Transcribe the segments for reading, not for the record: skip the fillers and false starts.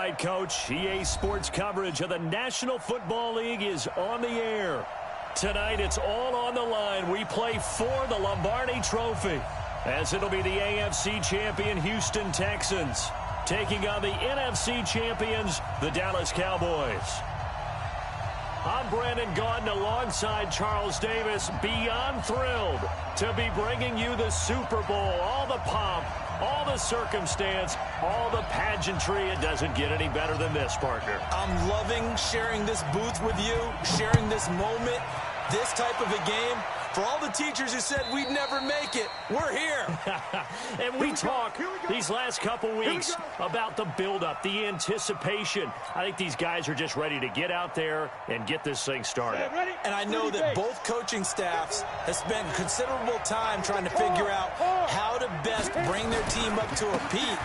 right, Coach. EA Sports coverage of the National Football League is on the air. Tonight, it's all on the line. We play for the Lombardi Trophy, as it'll be the AFC champion Houston Texans taking on the NFC champions, the Dallas Cowboys. I'm Brandon Gaudin alongside Charles Davis, beyond thrilled to be bringing you the Super Bowl. All the pomp, all the circumstance, all the pageantry. It doesn't get any better than this, partner. I'm loving sharing this booth with you, sharing this moment, this type of a game. For all the teachers who said we'd never make it, we're here. And we talk these last couple weeks about the buildup, the anticipation. I think these guys are just ready to get out there and get this thing started. And I know that both coaching staffs have spent considerable time trying to figure out how to best bring their team up to a peak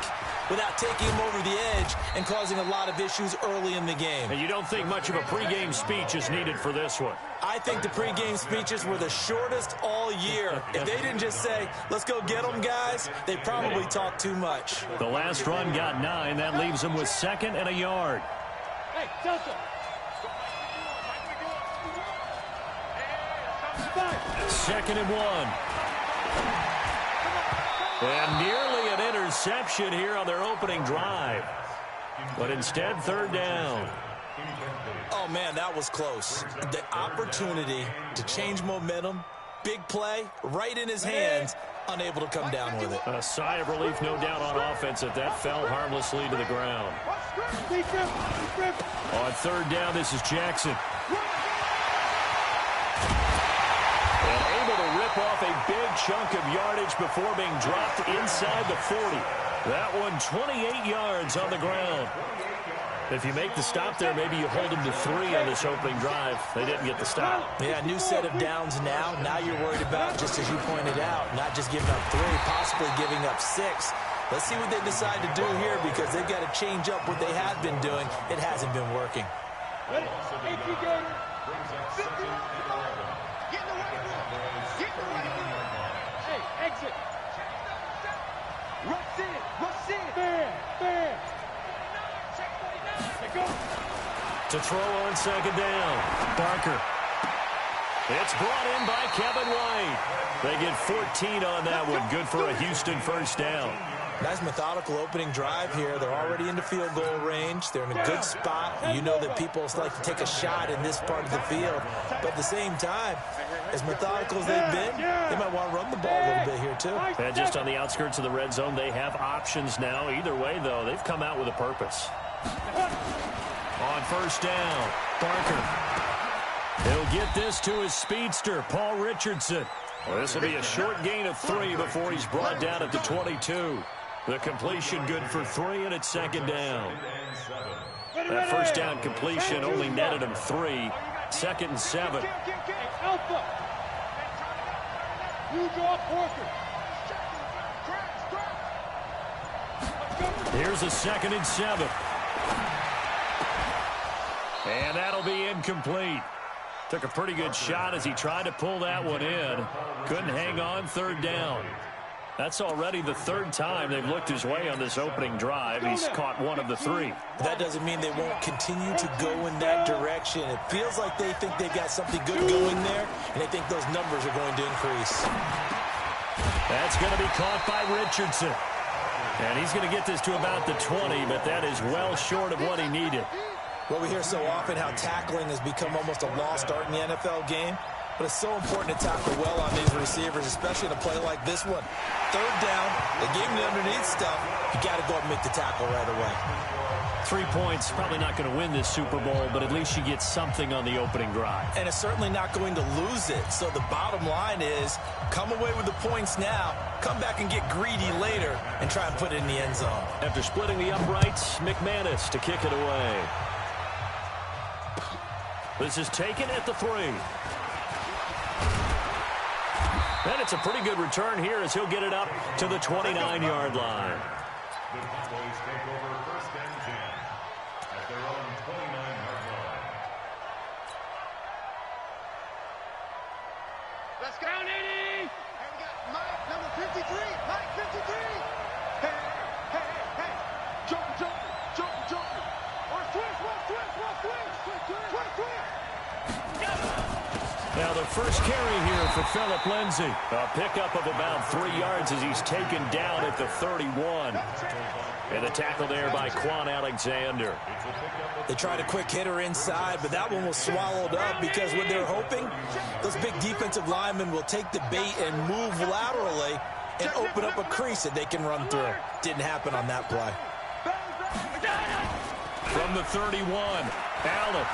without taking them over the edge and causing a lot of issues early in the game. And you don't think much of a pregame speech is needed for this one? I think the pregame speeches were the shortest all year. If they didn't just say, let's go get them, guys, they probably talked too much. The last run got 9. That leaves them with 2nd and a yard. Hey, Delta. 2nd and 1. And nearly an interception here on their opening drive. But instead, 3rd down. Oh, man, that was close. The opportunity to change momentum, big play, right in his hands, unable to come down with it. A sigh of relief, no doubt, on offense if that fell harmlessly to the ground. On 3rd down, this is Jackson. And able to rip off a big chunk of yardage before being dropped inside the 40. That one 28 yards on the ground. If you make the stop there, maybe you hold them to 3 on this opening drive. They didn't get the stop. Yeah, new set of downs now. Now you're worried about, just as you pointed out, not just giving up 3, possibly giving up 6. Let's see what they decide to do here, because they've got to change up what they have been doing. It hasn't been working. Ready? Hey, exit. Rush in. Fair. To throw on 2nd down, Barker. It's brought in by Kevin White. They get 14 on that one. Good for a Houston 1st down. Nice methodical opening drive here. They're already into field goal range. They're in a good spot. You know that people like to take a shot in this part of the field. But at the same time, as methodical as they've been, they might want to run the ball a little bit here too. And just on the outskirts of the red zone, they have options now. Either way, though, they've come out with a purpose. On 1st down, Barker. He'll get this to his speedster, Paul Richardson. Well, this will be a short gain of 3 before he's brought down at the 22. The completion good for 3, and it's 2nd down. That 1st down completion only netted him 3. 2nd and 7. Alpha. You draw Porter. Here's a 2nd and 7. And that'll be incomplete. Took a pretty good shot as he tried to pull that one in. Couldn't hang on. 3rd down. That's already the 3rd time they've looked his way on this opening drive. He's caught 1 of the 3. That doesn't mean they won't continue to go in that direction. It feels like they think they've got something good going there, and they think those numbers are going to increase. That's going to be caught by Richardson. And he's going to get this to about the 20, but that is well short of what he needed. Well, we hear so often how tackling has become almost a lost art in the NFL game. But it's so important to tackle well on these receivers, especially in a play like this one. 3rd down, they gave him the underneath stuff. You got to go up and make the tackle right away. 3 points, probably not going to win this Super Bowl, but at least you get something on the opening drive. And it's certainly not going to lose it. So the bottom line is, come away with the points now, come back and get greedy later, and try and put it in the end zone. After splitting the uprights, McManus to kick it away. This is taken at the 3. And it's a pretty good return here as he'll get it up to the 29-yard line. The Cowboys take over 1st and 10 at their own 29-yard line. Let's go, Nady! And we got Mike, number 53. Mike, 53. Hey. Jump. first carry here for Phillip Lindsay. A pickup of about 3 yards as he's taken down at the 31. And the tackle there by Quan Alexander. They tried a quick hitter inside, but that one was swallowed up because what they're hoping, those big defensive linemen will take the bait and move laterally and open up a crease that they can run through. Didn't happen on that play. From the 31, Allen.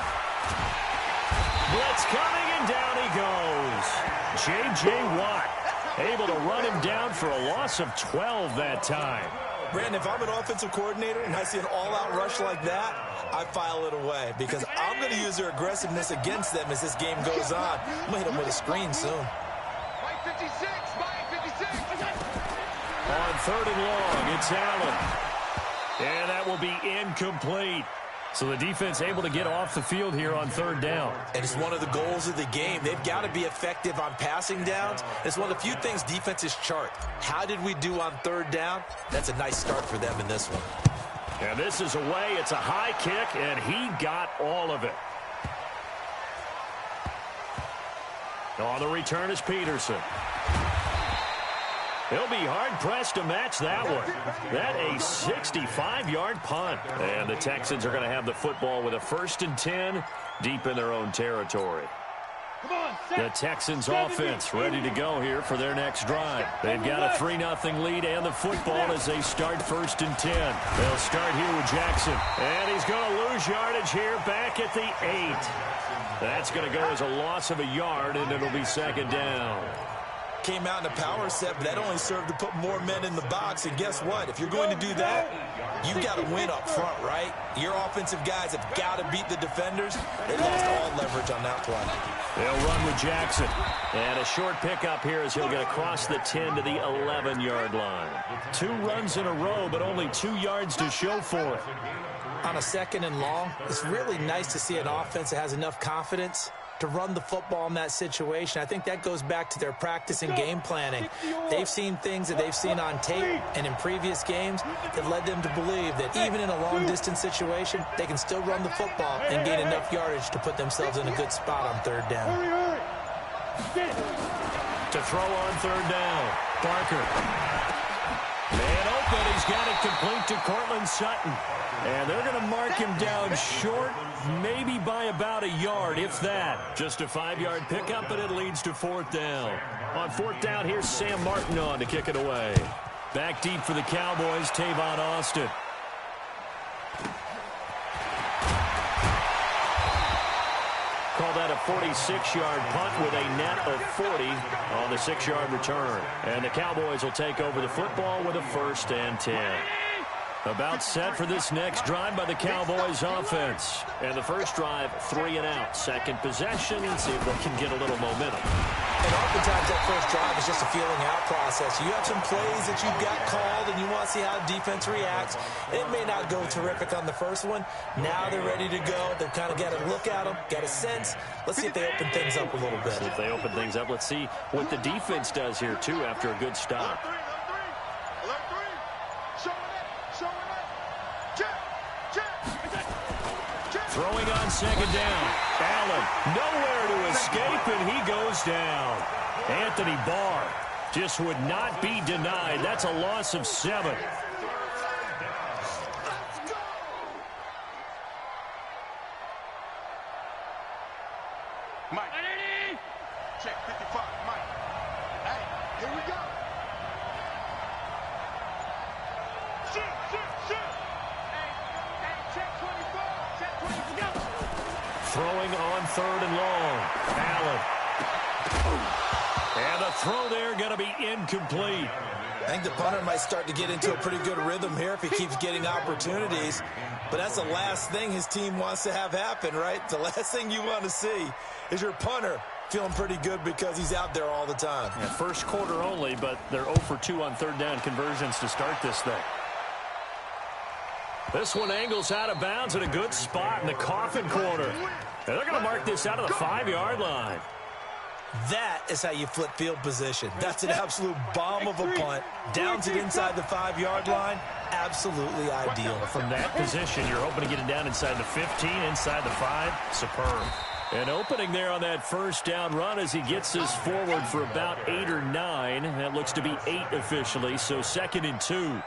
Blitz coming, and down he goes. J.J. Watt able to run him down for a loss of 12 that time. Brandon, if I'm an offensive coordinator and I see an all-out rush like that, I file it away because I'm going to use their aggressiveness against them as this game goes on. I'm going to hit them with a screen soon. Mike 56, Mike 56. On 3rd and long, it's Allen. And that will be incomplete. So the defense able to get off the field here on 3rd down. And it's one of the goals of the game. They've got to be effective on passing downs. It's one of the few things defenses chart. How did we do on 3rd down? That's a nice start for them in this one. And this is away. It's a high kick, and he got all of it. On the return is Peterson. He'll be hard-pressed to match that one. That a 65-yard punt. And the Texans are going to have the football with a 1st and 10 deep in their own territory. The Texans offense ready to go here for their next drive. They've got a 3-0 lead and the football as they start 1st and 10. They'll start here with Jackson. And he's going to lose yardage here back at the 8. That's going to go as a loss of a yard, and it'll be 2nd down. Came out in a power set, but that only served to put more men in the box. And guess what? If you're going to do that, you've got to win up front, right? Your offensive guys have got to beat the defenders. They lost all leverage on that play. They'll run with Jackson. And a short pickup here as he'll get across the 10 to the 11-yard line. 2 runs in a row, but only 2 yards to show for it. On a 2nd and long, it's really nice to see an offense that has enough confidence to run the football in that situation. I think that goes back to their practice and game planning. They've seen things that they've seen on tape and in previous games that led them to believe that even in a long-distance situation, they can still run the football and gain enough yardage to put themselves in a good spot on 3rd down. To throw on 3rd down, Parker. Man open, he's got it complete to Cortland Sutton. And they're going to mark him down short, maybe by about a yard, if that. Just a 5-yard pickup, but it leads to 4th down. On 4th down, here's Sam Martin on to kick it away. Back deep for the Cowboys, Tavon Austin. Call that a 46-yard punt with a net of 40 on the 6-yard return. And the Cowboys will take over the football with a 1st and 10. About set for this next drive by the Cowboys offense. And the first drive, 3 and out. Second possession, see if they can get a little momentum. And oftentimes that first drive is just a feeling out process. You have some plays that you've got called and you want to see how the defense reacts. It may not go terrific on the first one. Now they're ready to go. They've kind of got to look at them, got a sense. Let's see if they open things up a little bit. See if they open things up. Let's see what the defense does here, too, after a good stop. Throwing on 2nd down. Allen nowhere to escape, and he goes down. Anthony Barr just would not be denied. That's a loss of 7. Mike. Check 55, Mike. Hey, here we go. Shoot. Hey, check 24. Check 24. Throwing on 3rd and long. Allen. And the throw there going to be incomplete. I think the punter might start to get into a pretty good rhythm here if he keeps getting opportunities. But that's the last thing his team wants to have happen, right? The last thing you want to see is your punter feeling pretty good because he's out there all the time. Yeah, first quarter only, but they're 0 for 2 on 3rd down conversions to start this thing. This one angles out of bounds at a good spot in the coffin corner. And they're going to mark this out of the 5-yard line. That is how you flip field position. That's an absolute bomb of a punt. Downs it inside the 5-yard line. Absolutely ideal. From that position, you're hoping to get it down inside the 15, inside the 5. Superb. An opening there on that first down run as he gets this forward for about 8 or 9. That looks to be 8 officially, so 2nd and 2.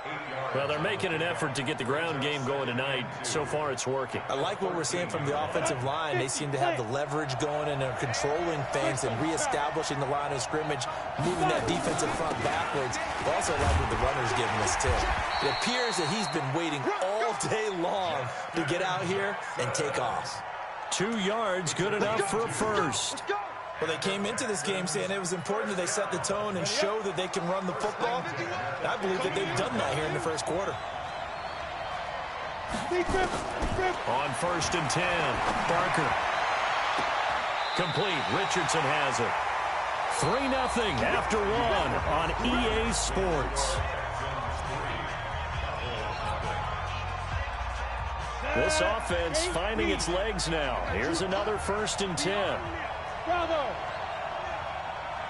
Well, they're making an effort to get the ground game going tonight. So far, it's working. I like what we're seeing from the offensive line. They seem to have the leverage going and are controlling things and reestablishing the line of scrimmage, moving that defensive front backwards. I also like what the runner's giving us, too. It appears that he's been waiting all day long to get out here and take off. 2 yards, good enough for a first. Well, they came into this game saying it was important that they set the tone and show that they can run the football. And I believe that they've done that here in the first quarter. On 1st and 10, Barker. Complete. Richardson has it. 3-0 after 1 on EA Sports. This offense finding its legs now. Here's another 1st and 10. Bravo!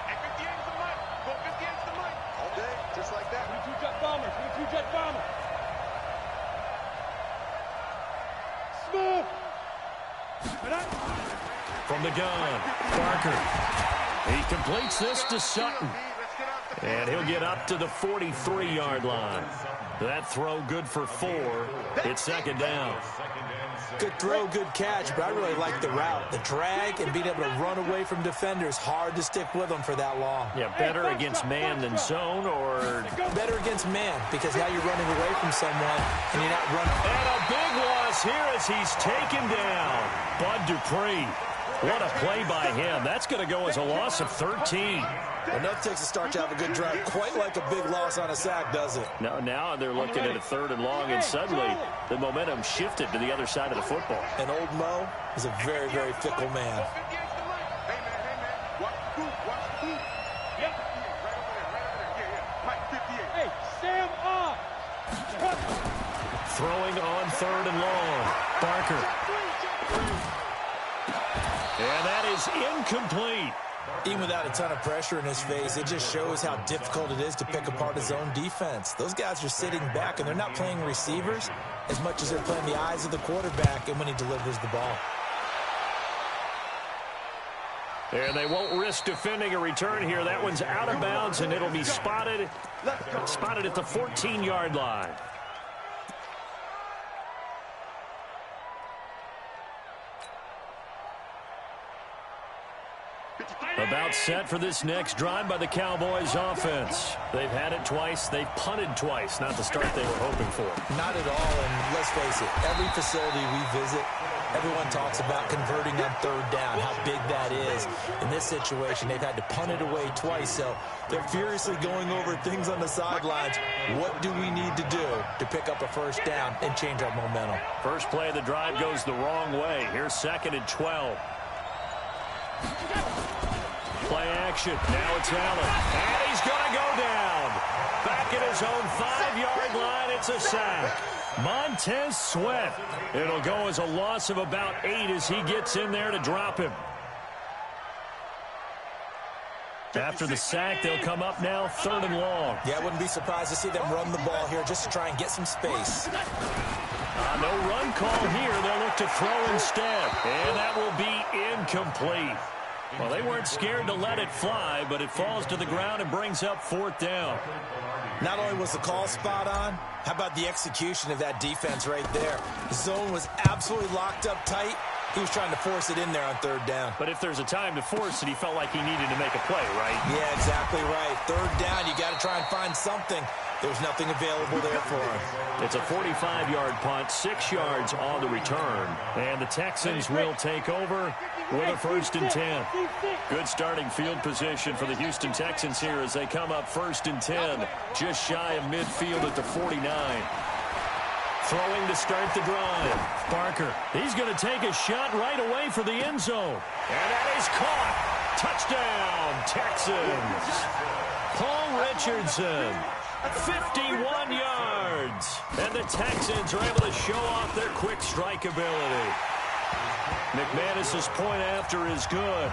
Hey, 58's the mic. Go 58's the mic. All day, just like that. 22 jet bombers. 22 jet bombers. Smooth. From the gun, Barker. He completes this to Sutton. And he'll get up to the 43-yard line. That throw good for 4. It's 2nd down. Good throw, good catch, but I really like the route. The drag and being able to run away from defenders, hard to stick with them for that long. Yeah, better against man than zone, or better against man, because now you're running away from someone and you're not running. And a big loss here as he's taken down. Bud Dupree. What a play by him. That's going to go as a loss of 13. Enough takes a start to have a good drive. Quite like a big loss on a sack, does it? No, now they're looking at a 3rd and long, and suddenly the momentum shifted to the other side of the football. And old Mo is a very, very fickle man. Throwing on 3rd and long. Barker. And that is incomplete. Even without a ton of pressure in his face, it just shows how difficult it is to pick apart his own defense. Those guys are sitting back, and they're not playing receivers as much as they're playing the eyes of the quarterback and when he delivers the ball. And they won't risk defending a return here. That one's out of bounds, and it'll be spotted at the 14-yard line. About set for this next drive by the Cowboys offense. They've had it twice. They've punted twice. Not the start they were hoping for. Not at all, and let's face it, every facility we visit, everyone talks about converting on 3rd down, how big that is. In this situation, they've had to punt it away twice, so they're furiously going over things on the sidelines. What do we need to do to pick up a 1st down and change our momentum? First play of the drive goes the wrong way. Here's 2nd and 12. Play action. Now it's Allen. And he's going to go down. Back at his own 5-yard line. It's a sack. Montez Sweat. It'll go as a loss of about 8 as he gets in there to drop him. After the sack, they'll come up now 3rd and long. Yeah, I wouldn't be surprised to see them run the ball here just to try and get some space. No run call here. They'll look to throw instead. And that will be incomplete. Well, they weren't scared to let it fly, but it falls to the ground and brings up 4th down. Not only was the call spot on, how about the execution of that defense right there? The zone was absolutely locked up tight. He was trying to force it in there on 3rd down. But if there's a time to force it, he felt like he needed to make a play, right? Yeah, exactly right. 3rd down, you got to try and find something. There's nothing available there for him. It's a 45-yard punt, 6 yards on the return. And the Texans will take over with a 1st and 10. Good starting field position for the Houston Texans here as they come up 1st and 10, just shy of midfield at the 49. Throwing to start the drive. Barker, he's going to take a shot right away for the end zone. And that is caught. Touchdown, Texans. Paul Richardson, 51 yards. And the Texans are able to show off their quick strike ability. McManus's point after is good.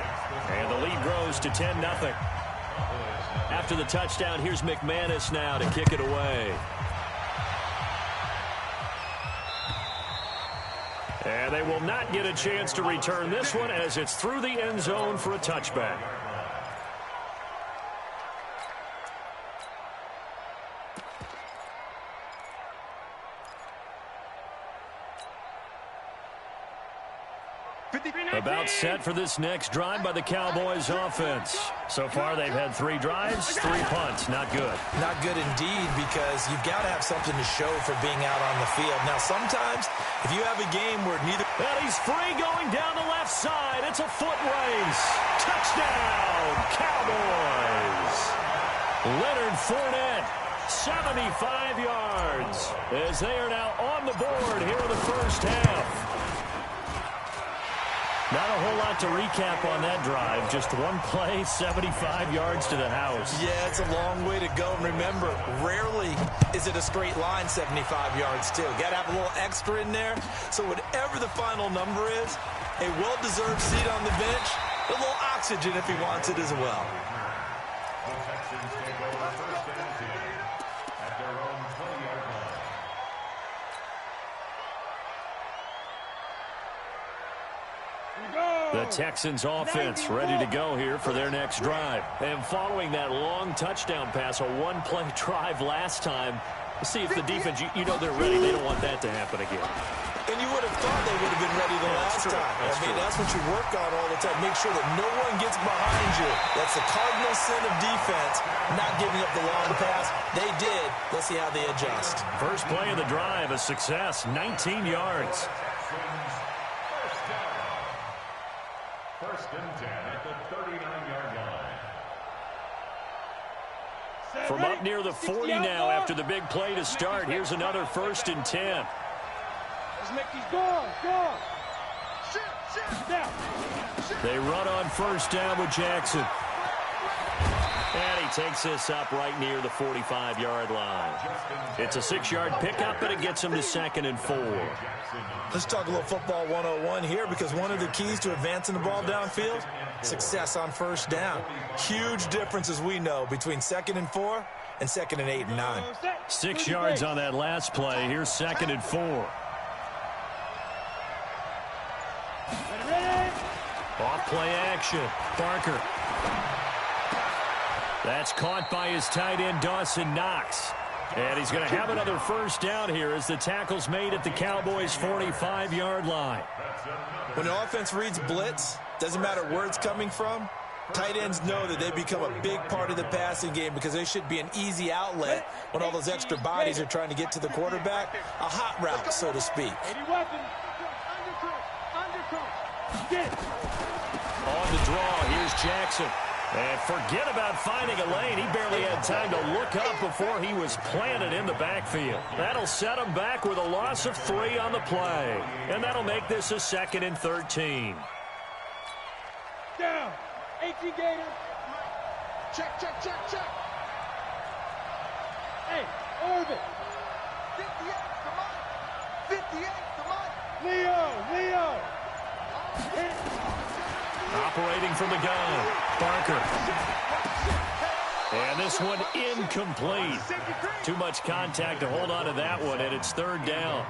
And the lead grows to 10-0. After the touchdown, here's McManus now to kick it away. And And they will not get a chance to return this one as it's through the end zone for a touchback. About set for this next drive by the Cowboys offense. So far, they've had 3 drives, 3 punts. Not good. Not good indeed, because you've got to have something to show for being out on the field. Now, sometimes, if you have a game where neither... And he's free going down the left side. It's a foot race. Touchdown, Cowboys. Leonard Fournette, 75 yards, as they are now on the board here in the first half. Not a whole lot to recap on that drive. Just one play, 75 yards to the house. Yeah, it's a long way to go. And remember, rarely is it a straight line 75 yards, too. Got to have a little extra in there. So whatever the final number is, a well-deserved seat on the bench, a little oxygen if he wants it as well. The Texans take over first and 10 at their own 20-yard line. The Texans offense ready to go here for their next drive. And following that long touchdown pass, a one-play drive last time, see if the defense, you know they're ready. They don't want that to happen again. And you would have thought they would have been ready the last time. That's what you work on all the time. Make sure that no one gets behind you. That's the cardinal sin of defense, not giving up the long pass. They did. Let's see how they adjust. First play of the drive, a success, 19 yards. First and 10 at the 39-yard line. From up near the 40 now after the big play to start. Here's another first and 10. Let's make these go. They run on first down with Jackson. And he takes this up right near the 45-yard line. It's a 6-yard pickup, but it gets him to 2nd and 4. Let's talk a little football 101 here, because one of the keys to advancing the ball downfield, success on first down. Huge difference, as we know, between 2nd and 4 and 2nd and 8 and 9. 6 yards on that last play. Here's 2nd and 4. Off play action. Barker. That's caught by his tight end, Dawson Knox. And he's going to have another first down here as the tackle's made at the Cowboys' 45-yard line. When the offense reads blitz, doesn't matter where it's coming from, tight ends know that they become a big part of the passing game, because they should be an easy outlet when all those extra bodies are trying to get to the quarterback. A hot route, so to speak. On the draw, here's Jackson. And forget about finding a lane. He barely had time to look up before he was planted in the backfield. That'll set him back with a loss of 3 on the play. And that'll make this a 2nd and 13. Down. 18 Gator. Check. Hey, Orbit. 58, come on. 58, come on. Leo. Operating from the gun, Barker. And this one incomplete. Too much contact to hold on to that one, and it's 3rd down.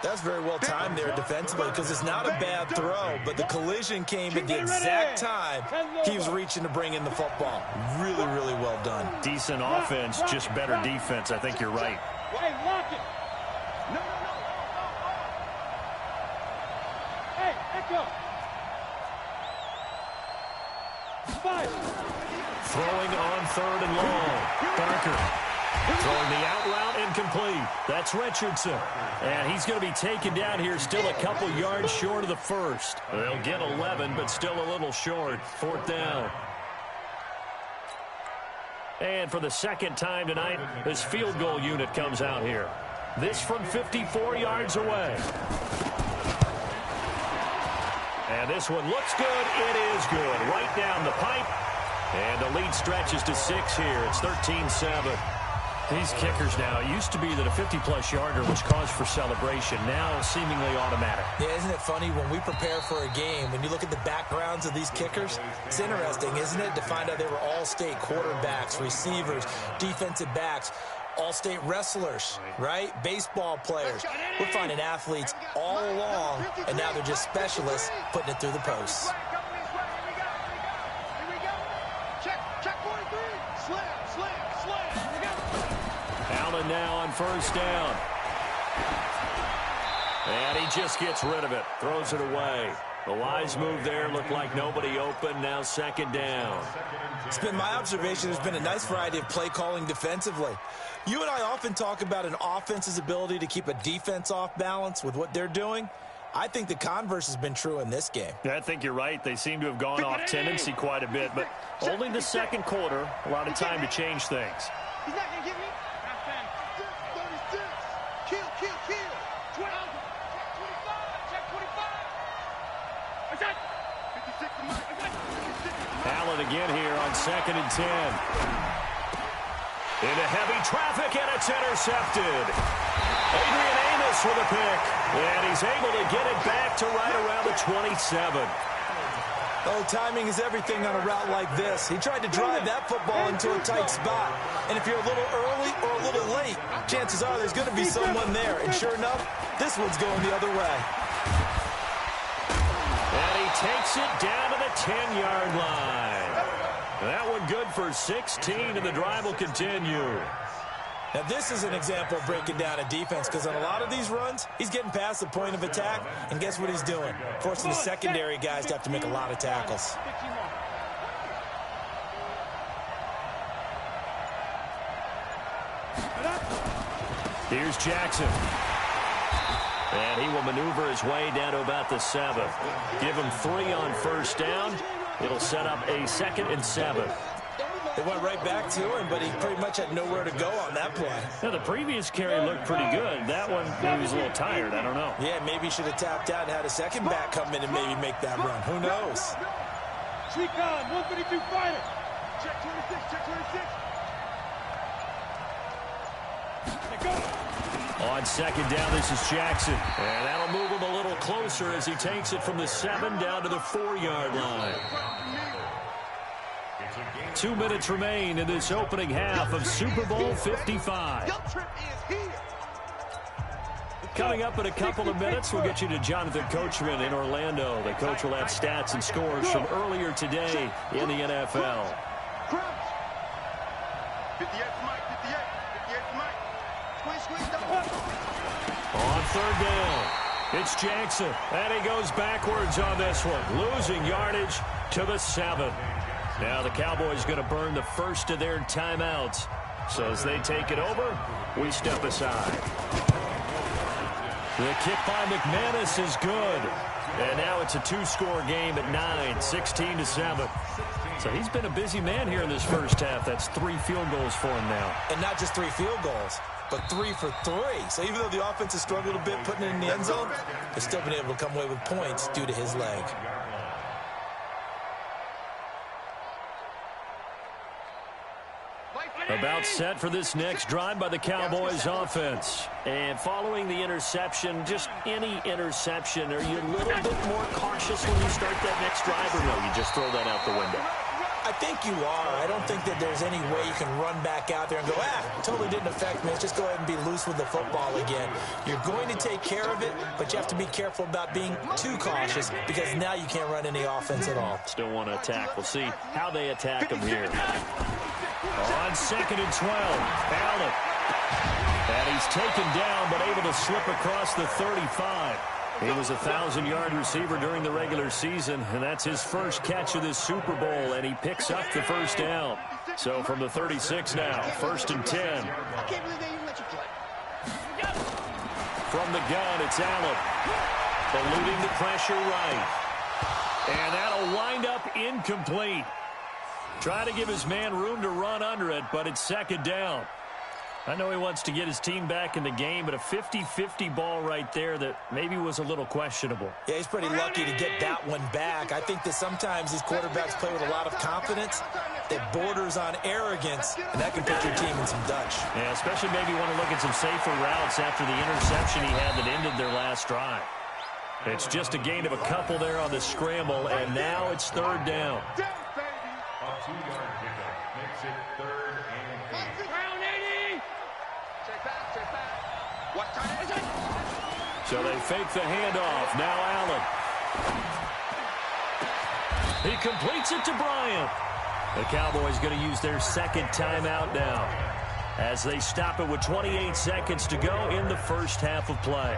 That's very well timed there defensively, because it's not a bad throw, but the collision came at the exact time he was reaching to bring in the football. Really, really well done. Decent offense, just better defense. I think you're right. Hey, lock it. No. Hey, echo. Throwing on 3rd and long. Barker throwing the out route incomplete. That's Richardson. And he's going to be taken down here, still a couple yards short of the first. They'll get 11, but still a little short. 4th down. And for the 2nd time tonight, this field goal unit comes out here. This from 54 yards away. And this one looks good. It is good. Right down the pipe. And the lead stretches to 6 here. It's 13-7. These kickers now, it used to be that a 50-plus yarder was cause for celebration. Now seemingly automatic. Yeah, isn't it funny when we prepare for a game, when you look at the backgrounds of these kickers, it's interesting, isn't it, to find out they were all-state quarterbacks, receivers, defensive backs. all-state wrestlers, right? Baseball players. We're finding athletes all along, and now they're just specialists putting it through the posts. Allen now on first down. And he just gets rid of it. Throws it away. The wise move there. Looked like nobody open. Now second down. It's been my observation there's been a nice variety of play calling defensively. You and I often talk about an offense's ability to keep a defense off balance with what they're doing. I think the converse has been true in this game. Yeah, I think you're right. They seem to have gone off tendency quite a bit, but only the second quarter. A lot of time to change things. He's not going to get me. 36. Kill. 12. Check 25. 56. Allen again here on 2nd and 10. Into heavy traffic, and it's intercepted. Adrian Amos with a pick, and he's able to get it back to right around the 27. Oh, timing is everything on a route like this. He tried to drive that football into a tight spot. And if you're a little early or a little late, chances are there's going to be someone there. And sure enough, this one's going the other way. And he takes it down to the 10-yard line. That one good for 16, and the drive will continue. Now, this is an example of breaking down a defense, because on a lot of these runs, he's getting past the point of attack, and guess what he's doing? Forcing the secondary guys to have to make a lot of tackles. Here's Jackson. And he will maneuver his way down to about the 7. Give him 3 on first down. It'll set up a 2nd and 7. They went right back to him, but he pretty much had nowhere to go on that play. Now, the previous carry looked pretty good. That one, he was a little tired. I don't know. Yeah, maybe he should have tapped out and had a second back come in and maybe make that run. Who knows? Sweet con, 152 fighter. Check 26. On second down, this is Jackson. And that'll move him a little closer as he takes it from the 7 down to the 4-yard line. 2 minutes remain in this opening half of Super Bowl 55. Coming up in a couple of minutes, we'll get you to Jonathan Coachman in Orlando. The coach will have stats and scores from earlier today in the NFL. 58 Mike. On third down, it's Jackson. And he goes backwards on this one, losing yardage to the 7. Now the Cowboys going to burn the first of their timeouts. So as they take it over, we step aside. The kick by McManus is good. And now it's a 2-score game at 9, 16-7. So he's been a busy man here in this first half. That's 3 field goals for him now. And not just 3 field goals, but 3 for 3. So even though the offense has struggled a bit putting it in the end zone, they've still been able to come away with points due to his leg. About set for this next drive by the Cowboys offense. And following the interception, just any interception, are you a little bit more cautious when you start that next drive, or no, you just throw that out the window? I think you are. I don't think that there's any way you can run back out there and go, totally didn't affect me. Let's just go ahead and be loose with the football again. You're going to take care of it, but you have to be careful about being too cautious, because now you can't run any offense at all. Still want to attack. We'll see how they attack them here. On 2nd and 12, Allen. And he's taken down, but able to slip across the 35. He was a 1,000-yard receiver during the regular season, and that's his first catch of this Super Bowl, and he picks up the first down. So from the 36 now, 1st and 10. I can't believe they even let you play. From the gun, it's Allen. Eluding the pressure right. And that'll wind up incomplete. Trying to give his man room to run under it, but it's 2nd down. I know he wants to get his team back in the game, but a 50-50 ball right there that maybe was a little questionable. Yeah, he's pretty lucky to get that one back. I think that sometimes these quarterbacks play with a lot of confidence that borders on arrogance, and that can put your team in some Dutch. Yeah, especially maybe want to look at some safer routes after the interception he had that ended their last drive. It's just a gain of a couple there on the scramble, and now it's 3rd down. A 2-yard pickup makes it 3rd and 8. Round 80! So they fake the handoff. Now Allen. He completes it to Bryant. The Cowboys going to use their second timeout now as they stop it with 28 seconds to go in the first half of play.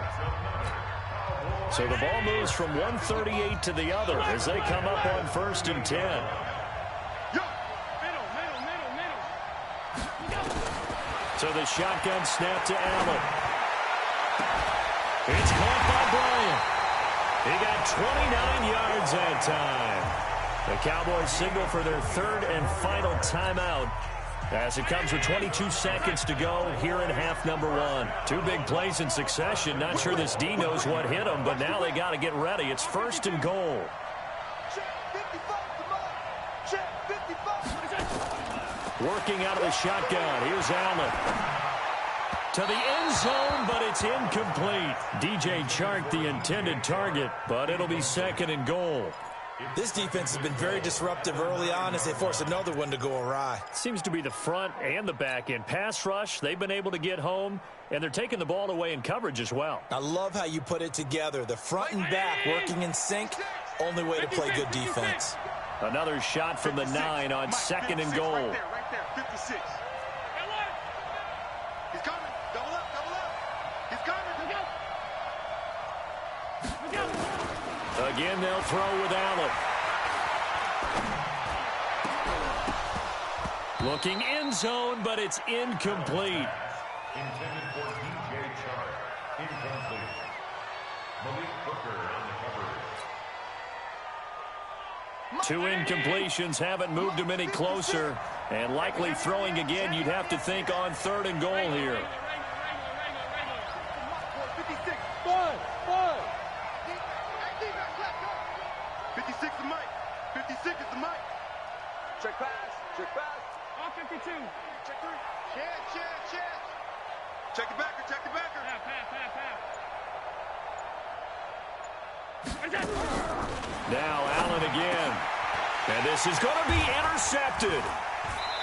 So the ball moves from 138 to the other as they come up on 1st and 10. So the shotgun snap to Allen. It's caught by Bryant. He got 29 yards that time. The Cowboys signal for their third and final timeout as it comes with 22 seconds to go here in half number 1. 2 big plays in succession. Not sure this D knows what hit them, but now they got to get ready. It's 1st and goal. Working out of the shotgun. Here's Allen. To the end zone, but it's incomplete. DJ Chark, the intended target, but it'll be 2nd and goal. This defense has been very disruptive early on as they force another one to go awry. Seems to be the front and the back end. Pass rush, they've been able to get home, and they're taking the ball away in coverage as well. I love how you put it together. The front and back working in sync, only way to play good defense. Another shot from the 9 on 2nd and goal. Right there, 56. He's coming. Double up. He's coming. Again, they'll throw with Allen. Looking end zone, but it's incomplete. Intended for DJ Chark. Incomplete. Malik Booker on the coverage. 2 incompletions haven't moved him any closer. And likely throwing again, you'd have to think on 3rd and goal here. 56. 56 is Mike. 56 is the Mike. Check pass. On 52. Check 3. Check. Check the backer. Now Allen again. And this is going to be intercepted.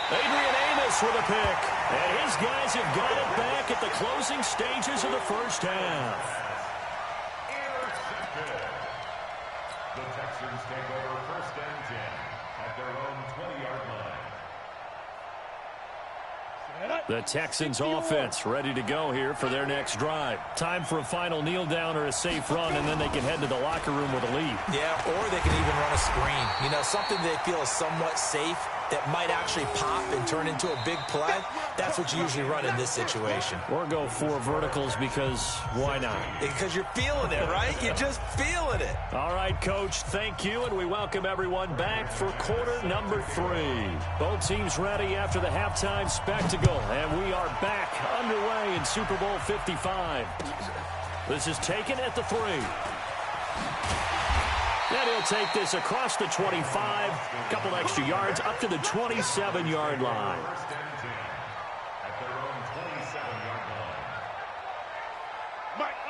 Adrian Amos with a pick. And his guys have got it back at the closing stages of the first half. Intercepted. The Texans take over 1st and 10 at their own 20-yard line. The Texans offense ready to go here for their next drive. Time for a final kneel down or a safe run, and then they can head to the locker room with a lead. Yeah, or they can even run a screen. You know, something they feel is somewhat safe that might actually pop and turn into a big play. That's what you usually run in this situation. Or go 4 verticals because why not? Because you're feeling it, right? You're just feeling it. All right, Coach, thank you, and we welcome everyone back for quarter number 3. Both teams ready after the halftime spectacle, and we are back underway in Super Bowl 55. This is taken at the 3. And he'll take this across the 25, a couple extra yards, up to the 27-yard line.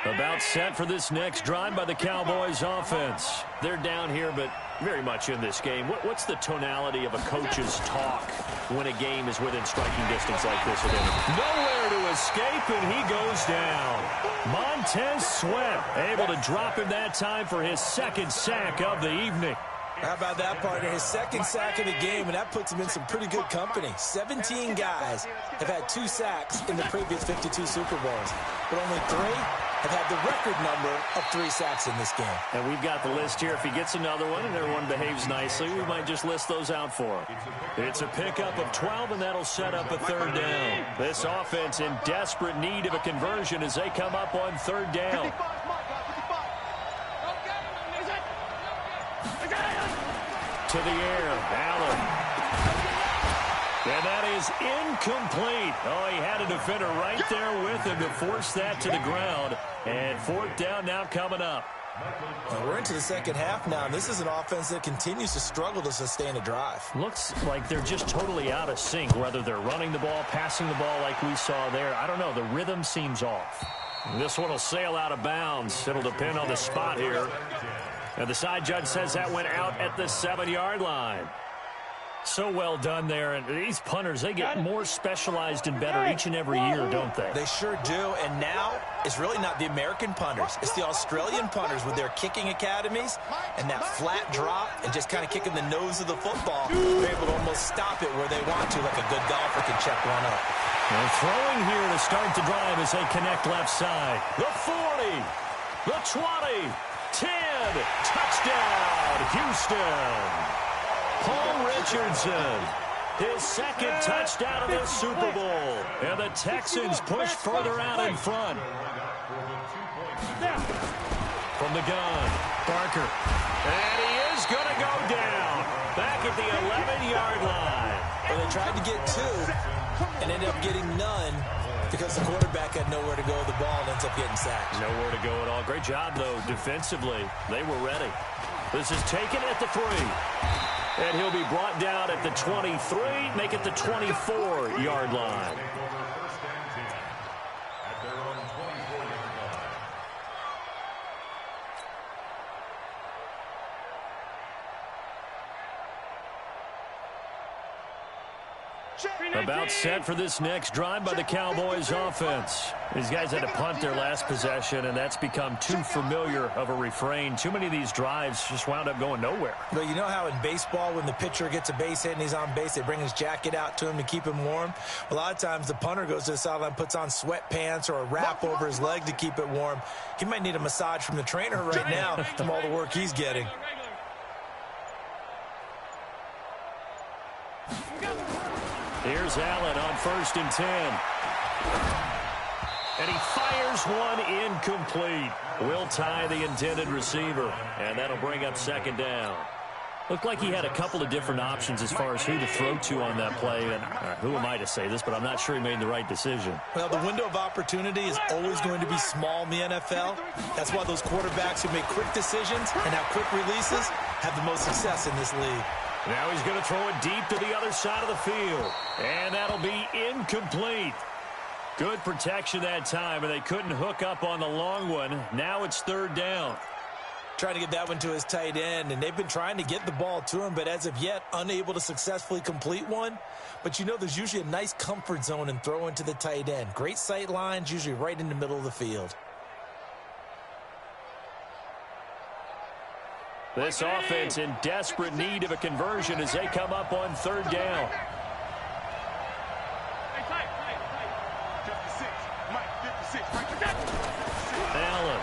About set for this next drive by the Cowboys offense. They're down here, but very much in this game. What's the tonality of a coach's talk when a game is within striking distance like this? Nowhere to escape, and he goes down. Montez Sweat able to drop him that time for his 2nd sack of the evening. How about that, partner? His 2nd sack of the game, and that puts him in some pretty good company. 17 guys have had 2 sacks in the previous 52 Super Bowls, but only 3 have had the record number of 3 sacks in this game. And we've got the list here. If he gets another one and everyone behaves nicely, we might just list those out for him. It's a pickup of 12, and that'll set up a 3rd down. This offense in desperate need of a conversion as they come up on 3rd down. To the air, Allen. And that is incomplete. Oh, he had a defender right there with him to force that to the ground. And 4th down now coming up. Well, we're into the second half now, and this is an offense that continues to struggle to sustain a drive. Looks like they're just totally out of sync, whether they're running the ball, passing the ball like we saw there. I don't know. The rhythm seems off. This one will sail out of bounds. It'll depend on the spot here. And the side judge says that went out at the 7-yard line. So well done there. And these punters, they get more specialized and better each and every year, don't they? They sure do. And now it's really not the American punters. It's the Australian punters with their kicking academies and that flat drop and just kind of kicking the nose of the football. They're able to almost stop it where they want to, like a good golfer can check one up. They're throwing here to start the drive as they connect left side. The 40, the 20, 10, touchdown, Houston. Paul Richardson, his second touchdown of the Super Bowl. And the Texans push further out in front. From the gun, Barker. And he is going to go down. Back at the 11-yard line. Well, they tried to get two and ended up getting none because the quarterback had nowhere to go with the ball and ends up getting sacked. Nowhere to go at all. Great job, though, defensively. They were ready. This is taken at the 3. And he'll be brought down at the 23, make it the 24-yard line. About set for this next drive by the Cowboys offense. These guys had to punt their last possession, and that's become too familiar of a refrain. Too many of these drives just wound up going nowhere. Well, you know how in baseball when the pitcher gets a base hit and he's on base, they bring his jacket out to him to keep him warm? A lot of times the punter goes to the sideline, puts on sweatpants or a wrap over his leg to keep it warm. He might need a massage from the trainer right now from all the work he's getting. Here's Allen on 1st and 10. And he fires one incomplete. Will tie the intended receiver. And that'll bring up 2nd down. Looked like he had a couple of different options as far as who to throw to on that play. And who am I to say this, but I'm not sure he made the right decision. Well, the window of opportunity is always going to be small in the NFL. That's why those quarterbacks who make quick decisions and have quick releases have the most success in this league. Now he's going to throw it deep to the other side of the field. And that'll be incomplete. Good protection that time, and they couldn't hook up on the long one. Now it's 3rd down. Trying to get that one to his tight end, and they've been trying to get the ball to him, but as of yet, unable to successfully complete one. But you know there's usually a nice comfort zone in throwing to the tight end. Great sight lines, usually right in the middle of the field. This offense in desperate need of a conversion as they come up on 3rd down. Allen.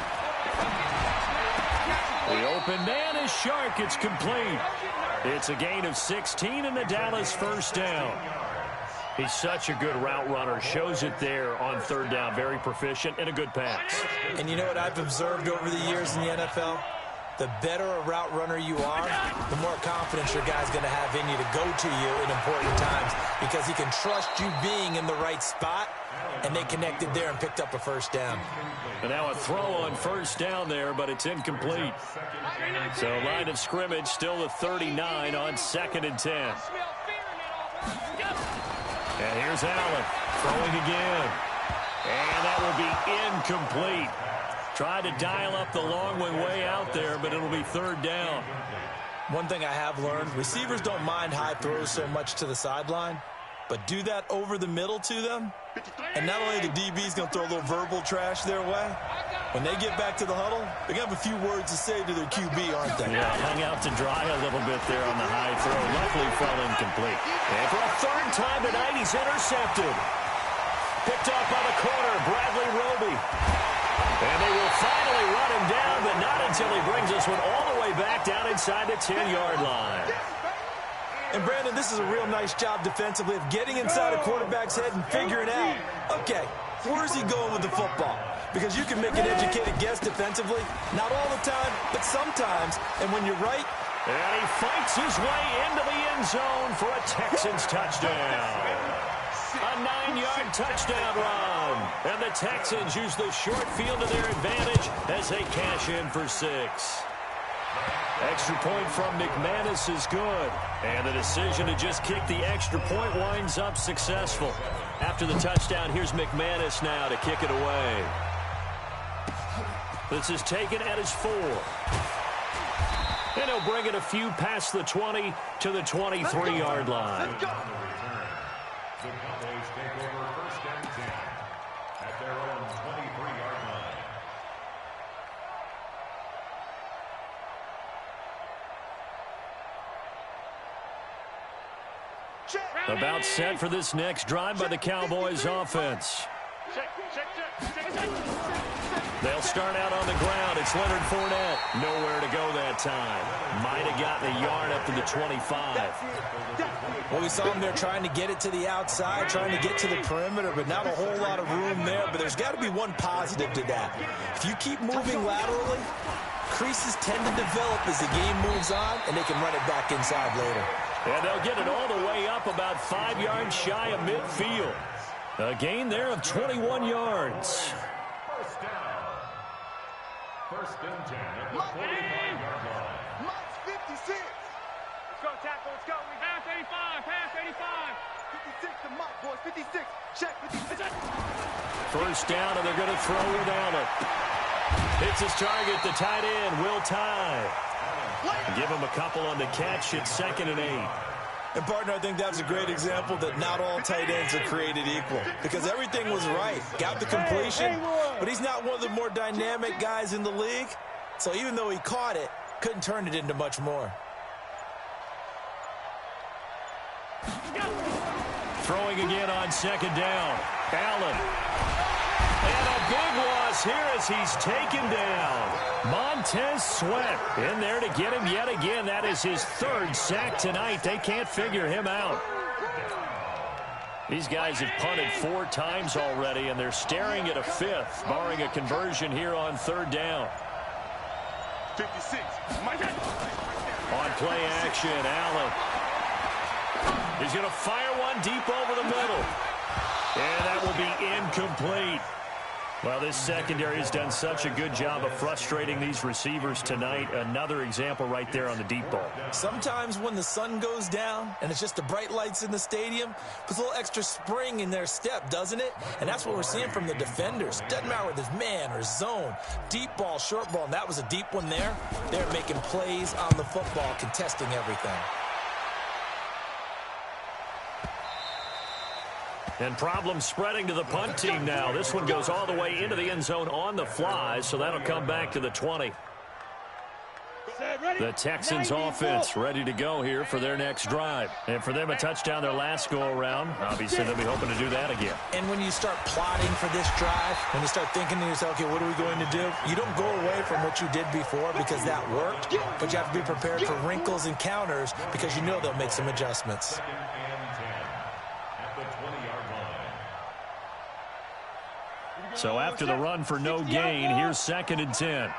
The open man is Shark. It's complete. It's a gain of 16 and the Dallas 1st down. He's such a good route runner. Shows it there on 3rd down. Very proficient and a good pass. And you know what I've observed over the years in the NFL? The better a route runner you are, the more confidence your guy's going to have in you to go to you in important times because he can trust you being in the right spot, and they connected there and picked up a 1st down. And now a throw on 1st down there, but it's incomplete. So line of scrimmage still the 39 on 2nd and 10. And here's Allen throwing again. And that will be incomplete. Tried to dial up the long one way out there, but it'll be 3rd down. One thing I have learned, receivers don't mind high throws so much to the sideline, but do that over the middle to them, and not only the DB's going to throw a little verbal trash their way, when they get back to the huddle, they're going to have a few words to say to their QB, aren't they? Yeah, hung out to dry a little bit there on the high throw. Luckily fell incomplete. And for a 3rd time tonight, he's intercepted. Picked up by the corner, Bradley Roby. And they will finally run him down, but not until he brings this one all the way back down inside the 10-yard line. And, Brandon, this is a real nice job defensively of getting inside a quarterback's head and figuring out, okay, where's he going with the football? Because you can make an educated guess defensively, not all the time, but sometimes. And when you're right. And he fights his way into the end zone for a Texans touchdown. A 9-yard touchdown run. And the Texans use the short field to their advantage as they cash in for 6. Extra point from McManus is good. And the decision to just kick the extra point winds up successful. After the touchdown, here's McManus now to kick it away. This is taken at his 4. And they'll bring it a few past the 20 to the 23-yard line. The Cowboys take over first and 10 at their own 23-yard line. About set for this next drive by the Cowboys offense. They'll start out on the ground. It's Leonard Fournette. Nowhere to go that time. Might have gotten a yard up to the 25. Well, we saw him there trying to get it to the outside, trying to get to the perimeter, but not a whole lot of room there. But there's got to be one positive to that. If you keep moving laterally, creases tend to develop as the game moves on, and they can run it back inside later. And they'll get it all the way up about 5 yards shy of midfield. A gain there of 21 yards. First down. First and 10 at the 45-yard line. Mike's 56. Let's go, tackle. Let's go. Pass 85. Pass 85. 56 to Mike, boys. 56. Check. 56. First down, and they're going to throw with Allen. Hits his target, the tight end, Will Tye. Give him a couple on the catch. It's 2nd and 8. And, partner, I think that's a great example that not all tight ends are created equal because everything was right. Got the completion, but he's not one of the more dynamic guys in the league. So even though he caught it, couldn't turn it into much more. Throwing again on 2nd down. Allen. And a big loss here as he's taken down. Montez Sweat in there to get him yet again. That is his 3rd sack tonight. They can't figure him out. These guys have punted 4 times already, and they're staring at a 5th, barring a conversion here on 3rd down. 56. On play action, Allen. He's going to fire one deep over the middle. And that will be incomplete. Well, this secondary has done such a good job of frustrating these receivers tonight. Another example right there on the deep ball. Sometimes when the sun goes down and it's just the bright lights in the stadium, puts a little extra spring in their step, doesn't it? And that's what we're seeing from the defenders. Doesn't matter whether it's man or zone, deep ball, short ball, and that was a deep one there. They're making plays on the football, contesting everything. And problems spreading to the punt team now. This one goes all the way into the end zone on the fly, so that'll come back to the 20. The Texans offense ready to go here for their next drive. And for them, a touchdown their last go-around. Obviously, they'll be hoping to do that again. And when you start plotting for this drive, when you start thinking to yourself, okay, what are we going to do? You don't go away from what you did before because that worked, but you have to be prepared for wrinkles and counters because you know they'll make some adjustments. So after the run for no gain, here's 2nd and 10.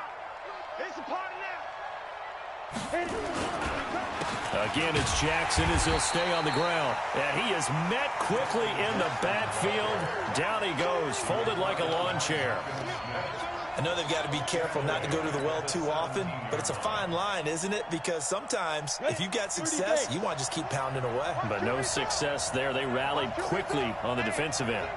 Again, it's Jackson as he'll stay on the ground. And he is met quickly in the backfield. Down he goes, folded like a lawn chair. I know they've got to be careful not to go to the well too often, but it's a fine line, isn't it? Because sometimes if you got success, you want to just keep pounding away. But no success there. They rallied quickly on the defensive end.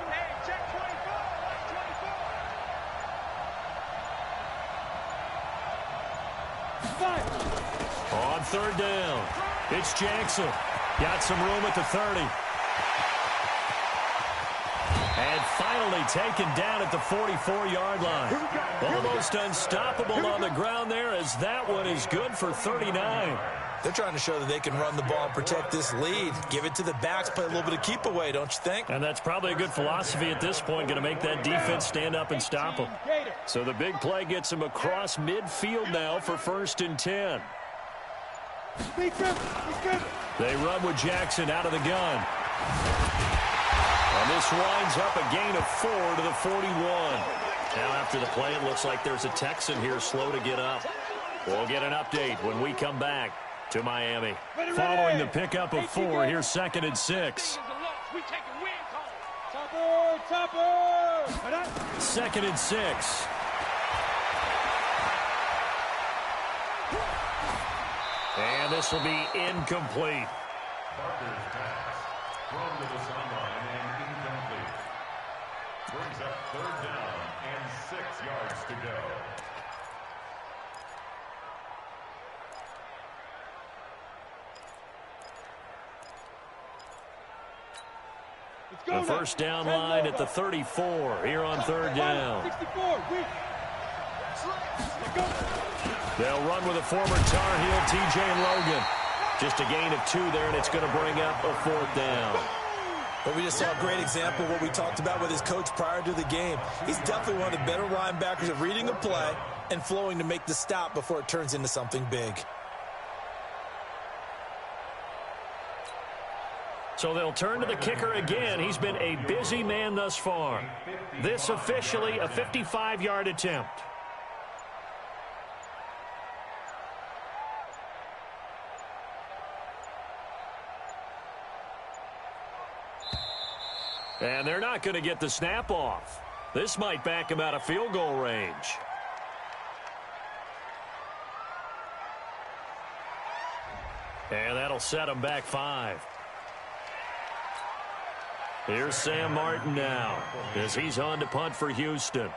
On 3rd down, it's Jackson. Got some room at the 30. And finally taken down at the 44-yard line. Almost unstoppable on the ground there as that one is good for 39. They're trying to show that they can run the ball and protect this lead. Give it to the backs, play a little bit of keep away, don't you think? And that's probably a good philosophy at this point, going to make that defense stand up and stop them. So the big play gets them across midfield now for 1st and 10. They run with Jackson out of the gun. And this winds up a gain of 4 to the 41. Now after the play, it looks like there's a Texan here slow to get up. We'll get an update when we come back to Miami. Following the pickup of 4, here's 2nd and 6. 2nd and 6. And this will be incomplete. Parker's pass thrown to the sideline and incomplete. Brings up 3rd down and 6 yards to go. The first down line at the 34 here on third down. They'll run with a former Tar Heel, TJ Logan. Just a gain of 2 there, and it's going to bring up a 4th down. But we just saw a great example of what we talked about with his coach prior to the game. He's definitely one of the better linebackers at reading a play and flowing to make the stop before it turns into something big. So they'll turn to the kicker again. He's been a busy man thus far. This officially a 55-yard attempt. And they're not going to get the snap off. This might back him out of field goal range. And that'll set him back 5. Here's Sam Martin now as he's on to punt for Houston.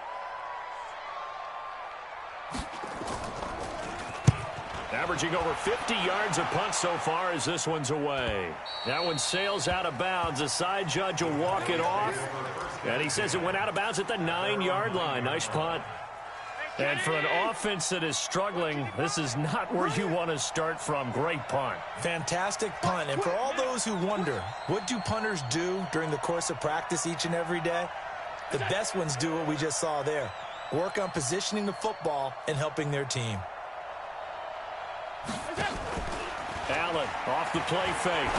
Averaging over 50 yards a punt so far as this one's away. That one sails out of bounds. The side judge will walk it off. And he says it went out of bounds at the 9-yard line. Nice punt. And for an offense that is struggling, this is not where you want to start from. Great punt. Fantastic punt. And for all those who wonder, what do punters do during the course of practice each and every day? The best ones do what we just saw there. Work on positioning the football and helping their team. Allen off the play fake.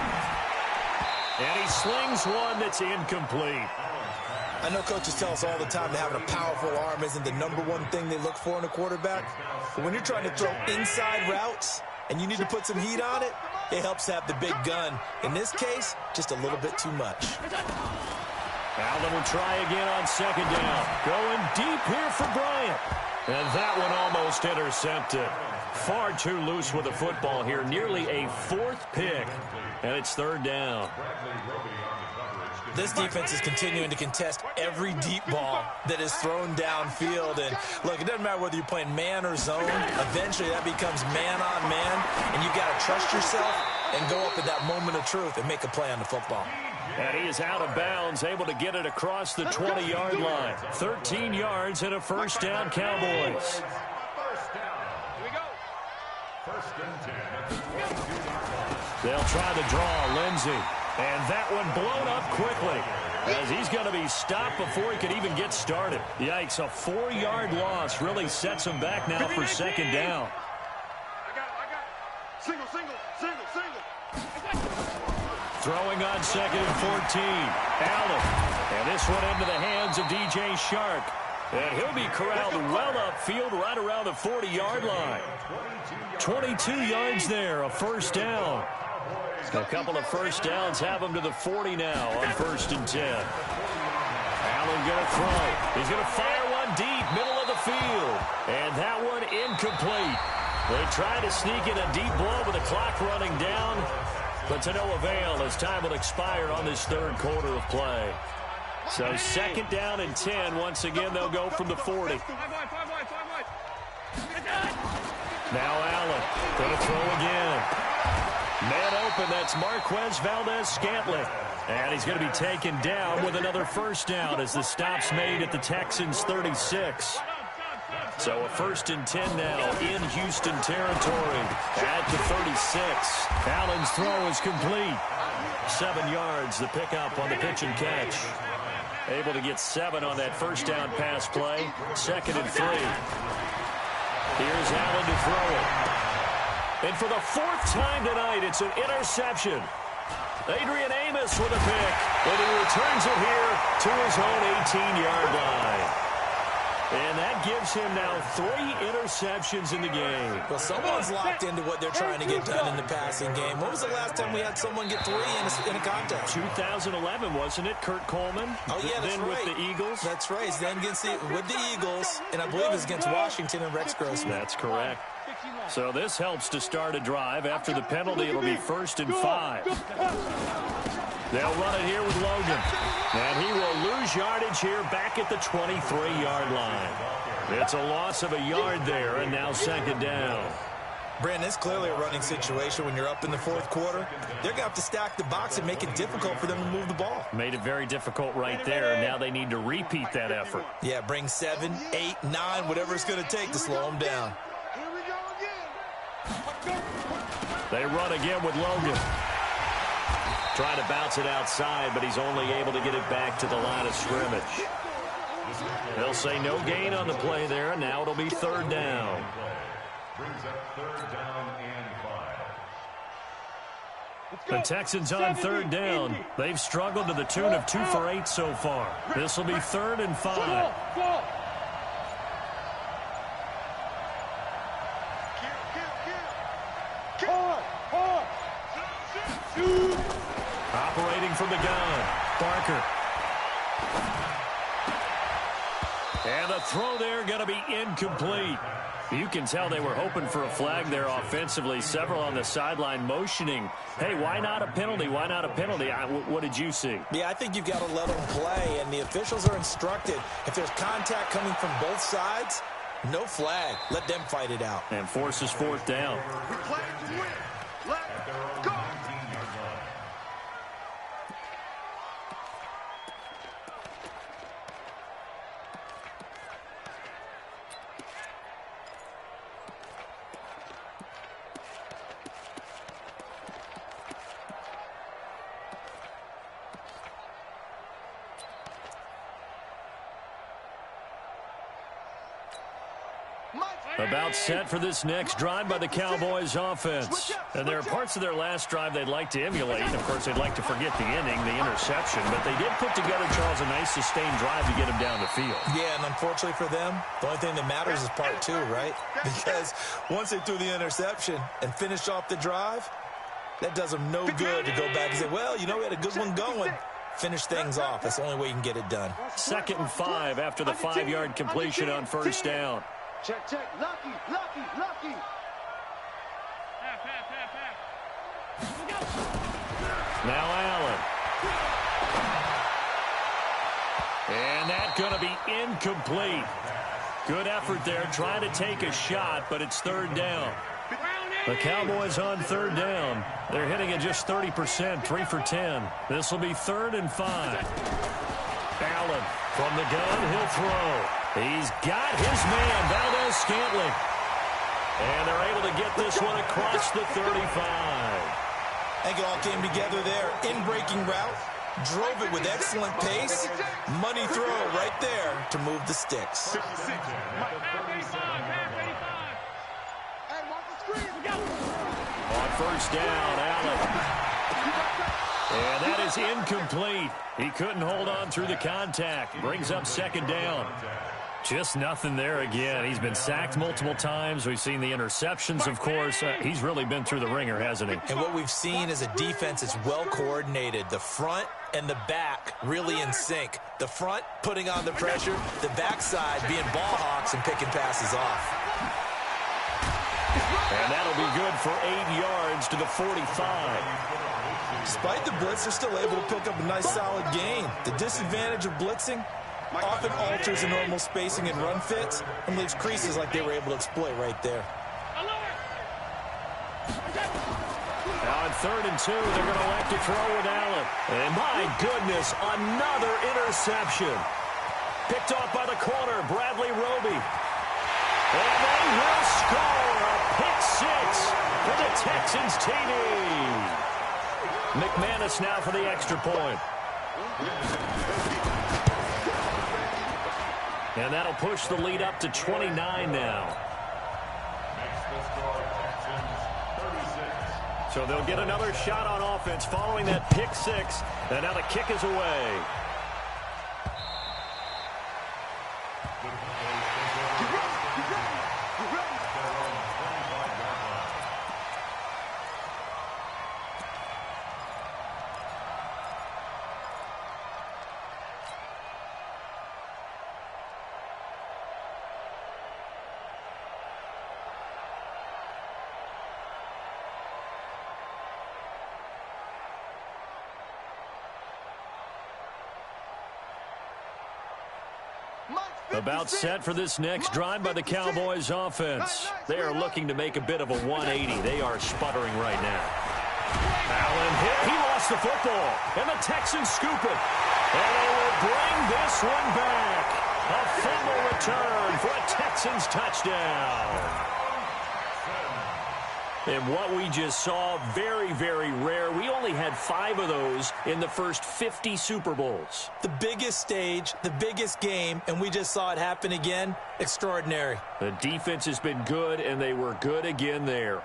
And he slings one that's incomplete. I know coaches tell us all the time that having a powerful arm isn't the #1 thing they look for in a quarterback. But when you're trying to throw inside routes and you need to put some heat on it, it helps have the big gun. In this case, just a little bit too much. Allen will try again on 2nd down. Going deep here for Bryant. And that one almost intercepted. Far too loose with the football here. Nearly a 4th pick. And it's 3rd down. This defense is continuing to contest every deep ball that is thrown downfield. And look, it doesn't matter whether you're playing man or zone. Eventually that becomes man on man. And you've got to trust yourself and go up at that moment of truth and make a play on the football. And he is out of bounds, able to get it across the 20-yard line. 13 yards and a 1st down, Cowboys. They'll try to draw Lindsey. And that one blown up quickly as he's going to be stopped before he could even get started. Yikes, a 4-yard loss really sets him back now for 2nd down. I got it. Single. Throwing on 2nd and 14. Allen. And this one into the hands of DJ Shark. And he'll be corralled well upfield right around the 40-yard line. 22 yards there, a 1st down. A couple of 1st downs have him to the 40 now on 1st and 10. Allen going to throw. He's going to fire one deep, middle of the field. And that one incomplete. They try to sneak in a deep blow with the clock running down, but to no avail as time will expire on this 3rd quarter of play. So 2nd down and 10. Once again, they'll go from the 40. Now Allen going to throw again. Man open, that's Marquez Valdez-Scantling. And he's going to be taken down with another 1st down as the stop's made at the Texans' 36. So a 1st and 10 now in Houston territory at the 36. Allen's throw is complete. 7 yards, the pickup on the pitch and catch. Able to get 7 on that 1st down pass play. 2nd and 3. Here's Allen to throw it. And for the 4th time tonight, it's an interception. Adrian Amos with a pick. And he returns it here to his own 18-yard line. And that gives him now 3 interceptions in the game. Well, someone's locked into what they're trying to get done in the passing game. When was the last time we had someone get 3 in a contest? 2011, wasn't it? Kurt Coleman. Oh, yeah, that's then right. With the Eagles. That's right. Then with the Eagles, and I believe it was against Washington and Rex Grossman. That's correct. So this helps to start a drive. After the penalty, it'll be 1st and 5. They'll run it here with Logan. And he will lose yardage here back at the 23-yard line. It's a loss of a yard there, and now 2nd down. Brandon, it's clearly a running situation when you're up in the fourth quarter. They're going to have to stack the box and make it difficult for them to move the ball. Made it very difficult right there. Now they need to repeat that effort. Yeah, bring 7, 8, 9, whatever it's going to take to slow them down. Here we go again. They run again with Logan. Trying to bounce it outside, but he's only able to get it back to the line of scrimmage. They'll say no gain on the play there. Now it'll be third down. Brings up third down and 5. The Texans on third down. They've struggled to the tune of 2 for 8 so far. This will be 3rd and 5. Operating from the gun, Barker. And the throw there going to be incomplete. You can tell they were hoping for a flag there offensively. Several on the sideline motioning, hey, why not a penalty? Why not a penalty? What did you see? Yeah, I think you've got to let them play, and the officials are instructed. If there's contact coming from both sides, no flag. Let them fight it out. And forces 4th down. We play to win. Let's go. About set for this next drive by the Cowboys offense. And there are parts of their last drive they'd like to emulate. Of course, they'd like to forget the inning, the interception. But they did put together, Charles, a nice sustained drive to get them down the field. Yeah, and unfortunately for them, the only thing that matters is part 2, right? Because once they threw the interception and finished off the drive, that does them no good to go back and say, well, you know, we had a good one going. Finish things off. That's the only way you can get it done. 2nd and 5 after the 5-yard completion on first down. Check, check. Lucky. Now Allen. And that's going to be incomplete. Good effort there, trying to take a shot, but it's 3rd down. The Cowboys on 3rd down. They're hitting at just 30%, 3 for 10. This will be 3rd and 5. Allen from the gun, he'll throw. He's got his man, Valdez-Scantling. And they're able to get this one across the 35. I think it all came together there. In-breaking route, drove it with excellent pace. Money throw right there to move the sticks. On first down, Allen. And that is incomplete. He couldn't hold on through the contact. Brings up 2nd down. Just nothing there again. He's been sacked multiple times. We've seen the interceptions, of course. He's really been through the ringer, hasn't he? And what we've seen is a defense that's well coordinated. The front and the back really in sync. The front putting on the pressure. The backside being ball hawks and picking passes off. And that'll be good for 8 yards to the 45. Despite the blitz, they're still able to pick up a nice solid gain. The disadvantage of blitzing often alters the normal spacing and run fits and leaves creases like they were able to exploit right there. Now on 3rd and 2, they're going to elect to throw with Allen. And my goodness, another interception. Picked off by the corner, Bradley Roby. And they will score a pick 6 for the Texans TD. McManus now for the extra point. And that'll push the lead up to 29 now. Makes the score Texans 36. So they'll get another shot on offense following that pick 6. And now the kick is away. About set for this next drive by the Cowboys offense. They are looking to make a bit of a 180. They are sputtering right now. Allen hit. He lost the football. And the Texans scoop it. And they will bring this one back. A fumble return for a Texans touchdown. And what we just saw, very, very rare. We only had 5 of those in the first 50 Super Bowls. The biggest stage, the biggest game, and we just saw it happen again. Extraordinary. The defense has been good, and they were good again there.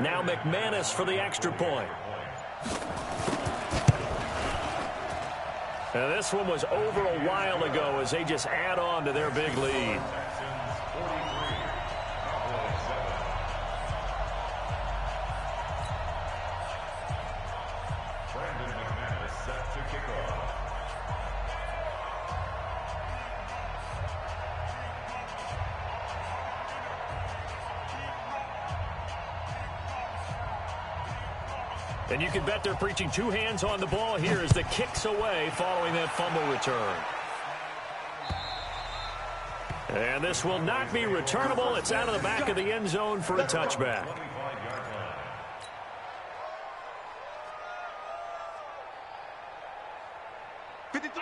Now McManus for the extra point. And this one was over a while ago as they just add on to their big lead. And you can bet they're preaching 2 hands on the ball here as the kick's away following that fumble return. And this will not be returnable. It's out of the back of the end zone for a touchback.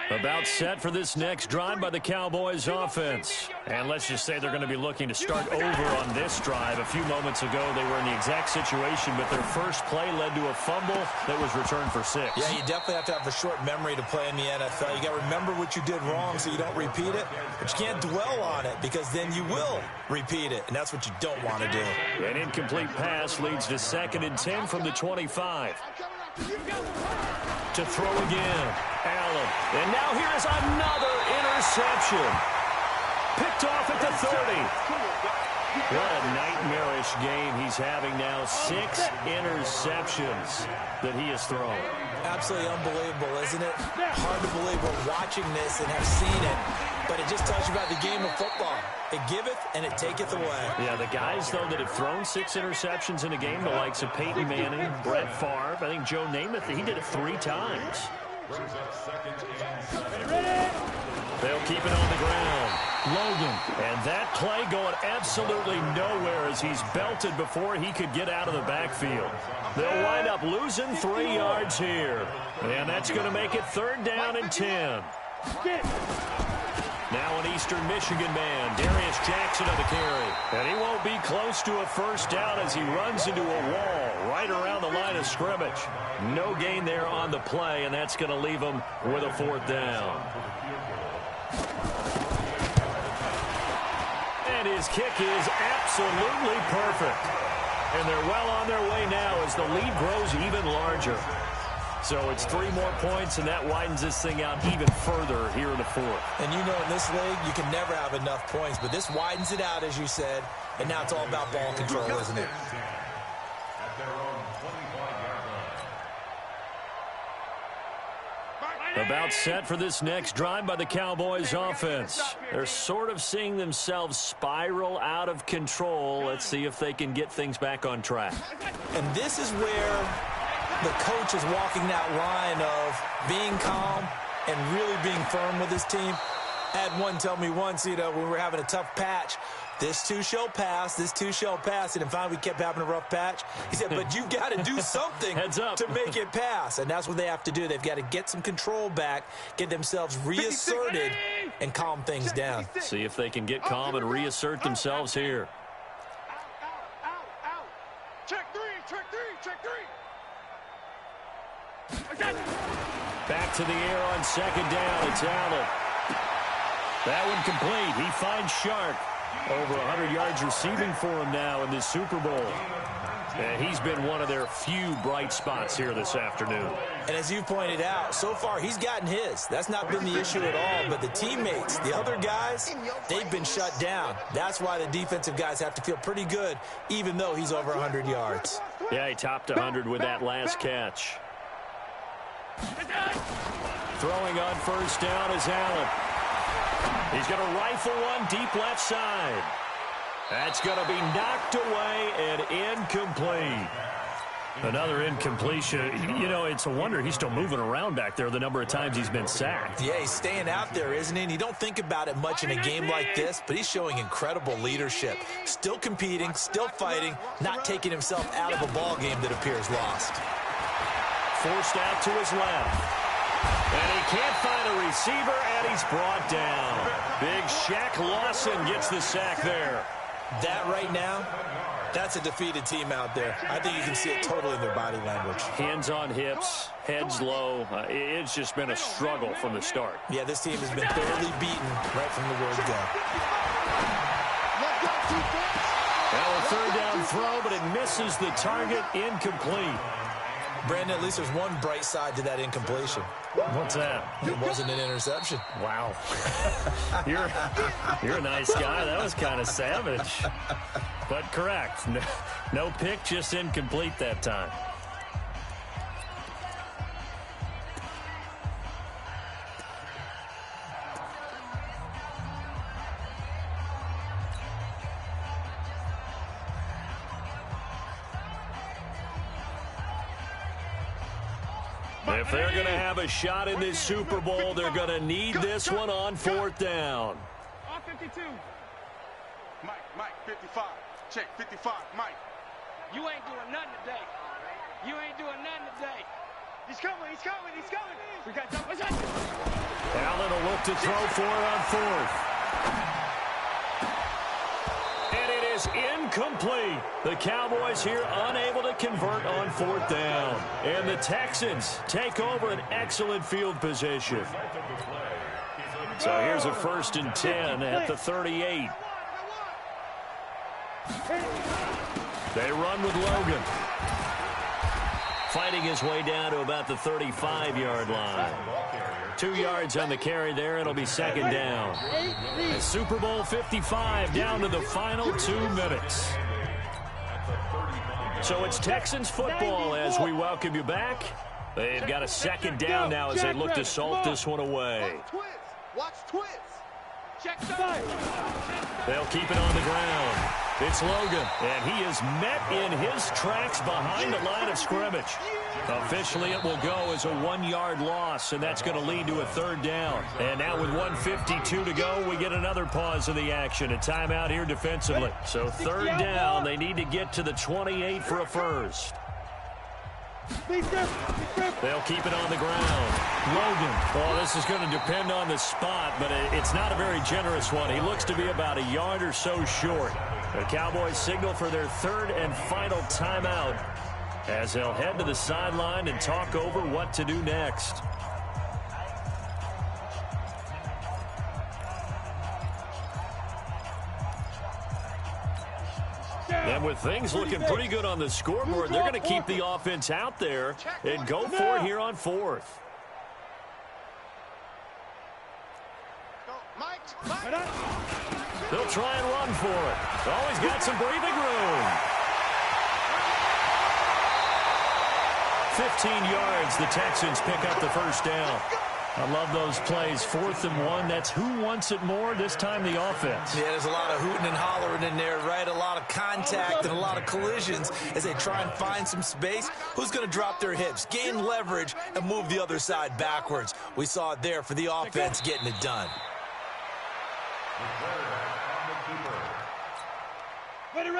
About set for this next drive by the Cowboys offense. And let's just say they're going to be looking to start over on this drive. A few moments ago, they were in the exact situation, but their first play led to a fumble that was returned for 6. Yeah, you definitely have to have a short memory to play in the NFL. You got to remember what you did wrong so you don't repeat it, but you can't dwell on it because then you will repeat it, and that's what you don't want to do. An incomplete pass leads to 2nd and 10 from the 25. To throw again, Allen. And now here is another interception. Picked off at the 30. What a nightmarish game he's having now. 6 interceptions that he has thrown. Absolutely unbelievable, isn't it? Hard to believe we're watching this and have seen it, but it just tells you about the game of football. It giveth and it taketh away. Yeah, the guys, though, that have thrown 6 interceptions in a game, the likes of Peyton Manning, Brett Favre, I think Joe Namath, he did it 3 times. They'll keep it on the ground. Logan. And that play going absolutely nowhere as he's belted before he could get out of the backfield. They'll wind up losing 3 yards here. And that's going to make it 3rd down and 10. Now an Eastern Michigan man, Darius Jackson on the carry. And he won't be close to a first down as he runs into a wall right around the line of scrimmage. No gain there on the play, and that's going to leave him with a 4th down. And his kick is absolutely perfect. And they're well on their way now as the lead grows even larger. So it's 3 more points, and that widens this thing out even further here in the 4th. And you know in this league, you can never have enough points, but this widens it out, as you said, and now it's all about ball control, isn't it? About set for this next drive by the Cowboys offense. They're sort of seeing themselves spiral out of control. Let's see if they can get things back on track. And this is where the coach is walking that line of being calm and really being firm with his team. I had one tell me once, when we were having a tough patch, this too shall pass, this too shall pass. And finally we kept having a rough patch. He said, but you've got to do something to make it pass. And that's what they have to do. They've got to get some control back, get themselves reasserted, and calm things down. See if they can get calm and reassert themselves here. Check 3, check 3, check 3. Back to the air on 2nd down. It's Allen. That one complete. He finds Shark. Over 100 yards receiving for him now in this Super Bowl. And he's been one of their few bright spots here this afternoon. And as you pointed out, so far he's gotten his. That's not been the issue at all. But the teammates, the other guys, they've been shut down. That's why the defensive guys have to feel pretty good, even though he's over 100 yards. Yeah, he topped 100 with that last catch. Throwing on first down is Allen. He's going to rifle one deep left side. That's going to be knocked away and incomplete. Another incompletion. You know, it's a wonder he's still moving around back there the number of times he's been sacked. Yeah, he's staying out there, isn't he? And you don't think about it much in a game like this, but he's showing incredible leadership. Still competing, still fighting, not taking himself out of a ball game that appears lost. Forced out to his left. And he can't find a receiver, and he's brought down. Big Shaq Lawson gets the sack there. That right now, that's a defeated team out there. I think you can see it totally in their body language. Hands on hips, heads low. It's just been a struggle from the start. Yeah, this team has been thoroughly beaten right from the word go. Now a third down throw, but it misses the target, incomplete. Brandon, at least there's one bright side to that incompletion. What's that? It wasn't an interception. Wow. You're a nice guy. That was kind of savage. But correct. No pick, just incomplete that time. If they're going to have a shot in this Super Bowl, they're going to need this one on fourth down. On 52. Mike, 55. Check, 55, Mike. You ain't doing nothing today. You ain't doing nothing today. He's coming. We got something. Allen will look to throw for it on fourth. And it is incomplete. The Cowboys here unable to convert on fourth down. And the Texans take over an excellent field position. So here's a 1st and 10 at the 38. They run with Logan. Fighting his way down to about the 35-yard line. 2 yards on the carry there. It'll be 2nd down. And Super Bowl 55 down to the final 2 minutes. So it's Texans football as we welcome you back. They've got a 2nd down now as they look to salt this one away. Watch twist. Check side. They'll keep it on the ground. It's Logan, and he is met in his tracks behind the line of scrimmage. Officially, it will go as a 1-yard loss, and that's going to lead to a 3rd down. And now with 1:52 to go, we get another pause of the action. A timeout here defensively. So 3rd down, they need to get to the 28 for a first. They'll keep it on the ground. Logan. Oh, this is going to depend on the spot, but it's not a very generous one. He looks to be about a yard or so short. The Cowboys signal for their 3rd and final timeout as they'll head to the sideline and talk over what to do next. And with things looking pretty good on the scoreboard, they're going to keep the offense out there and go for it here on 4th. They'll try and run for it. Oh, he's got some breathing room. 15 yards, the Texans pick up the 1st down. I love those plays. 4th and 1. That's who wants it more, this time the offense. Yeah, there's a lot of hooting and hollering in there, right? A lot of contact and a lot of collisions as they try and find some space. Who's going to drop their hips, gain leverage, and move the other side backwards? We saw it there for the offense getting it done. Ready. 18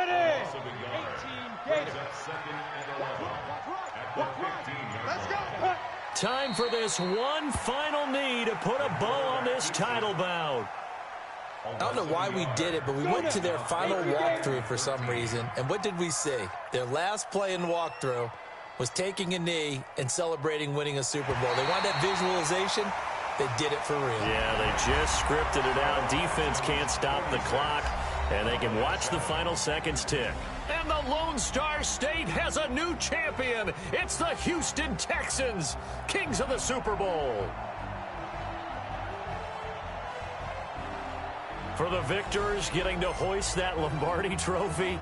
Gators. Let's go. Time for this one final knee to put a bow on this title bout. I don't know why we did it, but we went to their final walkthrough for some reason. And what did we see? Their last play in walkthrough was taking a knee and celebrating winning a Super Bowl. They wanted that visualization. They did it for real. Yeah, they just scripted it out. Defense can't stop the clock, and they can watch the final seconds tick. And the Lone Star State has a new champion. It's the Houston Texans, kings of the Super Bowl. For the victors, getting to hoist that Lombardi trophy.